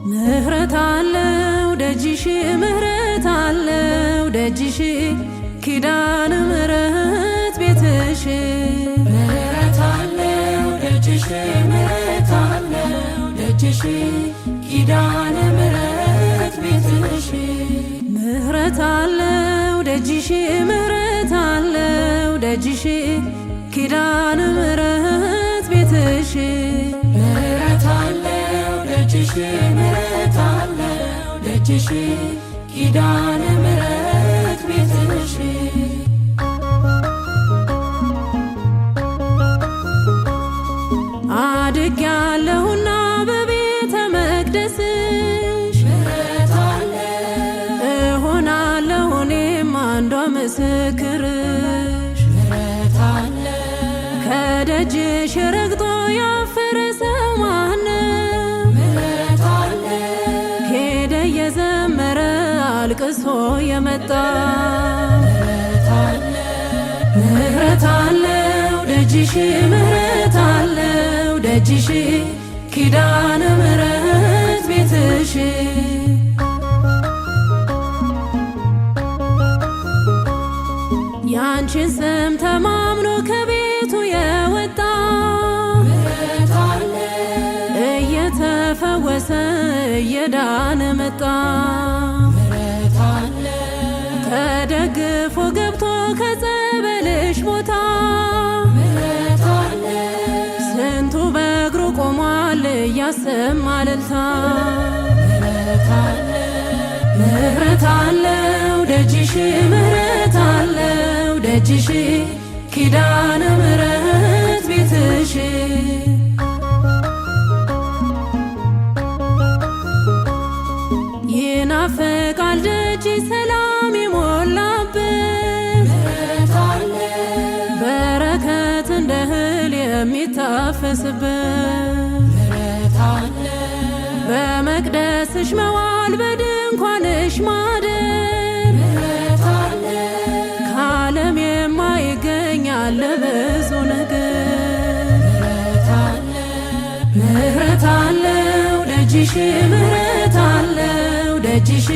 ምህረት አለው ደጅሽ ምህረት አለው ደጅሽ ኪዳነ ምህረት ቤትሽ ምህረት አለው ደጅሽ ምህረት አለው ደጅሽ ኪዳነ ምህረት ቤትሽ ምህረት አለው ደጅሽ ምህረት አለው ደጅሽ ኪዳነ ምህረት ቤትሽ ምህረት አለው ደጅሽ ምህረት አለው ደጅሽ ኪዳነ ምህረት ቤትሽ አድጌያለሁና በቤተ መቅደስሽ ምህረት አለ እሆናለሁ እኔም አንዷ ምስክርሽ ምህረት አለ ከደጅሽ ረግጦ ያፈረ ሰው ማነው? ምህረት አለ ሄደ የዘመረ አልቅሶ የመጣ ምህረት አለ ምህረት አለው ደጅሽ ምህረት አለው ደጅሽ ኪዳነ ምህረት ቤትሽ ያንቺን ስም ተማምኖ ከቤቱ የወጣ ምህረት አለ እየተፈወሰ እየዳነ መጣ ምህረት አለ ተደግፎ ገብቶ ከጸበልሽ ቦታ ምህረት አለ ስንቱ በእግሩ ቆሟል እያሰማ እልልታ ምህረት አለ ምህረት አለው ደጅሽ ምህረት አለው ደጅሽ ኪዳነ ምህረት ቤትሽ ይናፍቃል ደጅ ሰላም የሞላበት ምህረት አለ በረከት እንደ እህል የሚታፈስበት ምህረት አለ በመቅደስሽ መዋል በድንኳንሽ ማደር ምህረት አለ ከዓለም የማይገኝ አለ ብዙ ነገር ምህረት አለ ምህረት አለው ደጅሽ ምህረት አለው ደጅሽ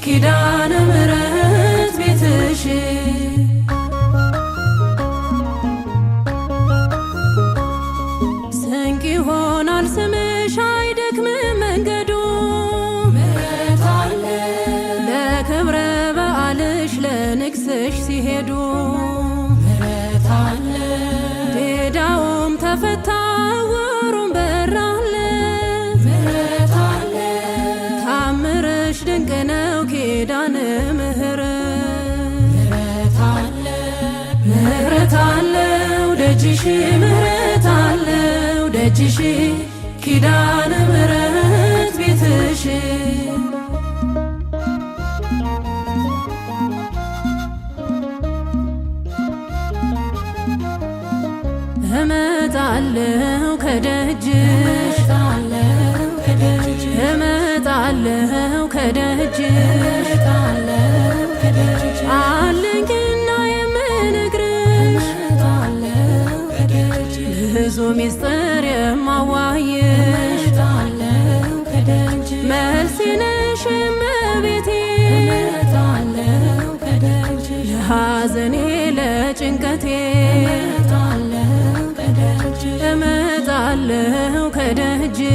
ኪዳነ ምህረት ቤትሽ ስንቅ ይሆናል ስምሽ አይደክምም መንገዱ ምህረት አለ ለክብረ በዓልሽ ለንግስሽ ሲሄዱ ምህረት አለ ዲዳውም ተፈታ ዕውሩም በራለት ምህረት አለ ታምርሽ ድንቅ ነው ኪዳነ ምህረት ምህረት አለ ምህረት አለው ደጅሽ ምህረት አለው ደጅሽ ኪዳነ ምህረት ቤትሽ እመጣለሁ ከደጅሽ እመጣለሁ ከደጅሽ እመጣለሁ ከደጅሽ እመጣለሁ ከደጅሽ አለኝና የምነግርሽ እመጣለሁ ከደጅሽ ብዙ ሚስጥር የማዋይሽ እመጣለሁ ከደጅሽ መልሴ ነሽ እመቤቴ እመጣለሁ ከደጅሽ ለሐዘኔ ለጭንቀቴ እመጣለሁ ከደጅሽ እመጣለሁ ከደጅሽ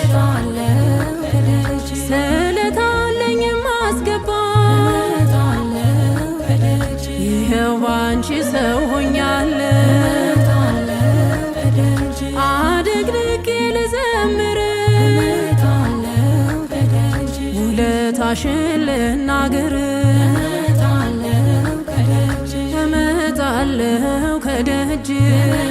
እመጣለሁ ከደጅሽ ስለታለኝ ማስገባ እመጣለሁ ከደጅሽ ይኸው ባንቺ ሰው ሆኛለሁ እመጣለሁ ከደጅሽ አድግድጌ ልዘምር እመጣለሁ ከደጅሽ ውለታሽን ልናገር እመጣለሁ ከደጅሽ እመጣለሁ ከደጅሽ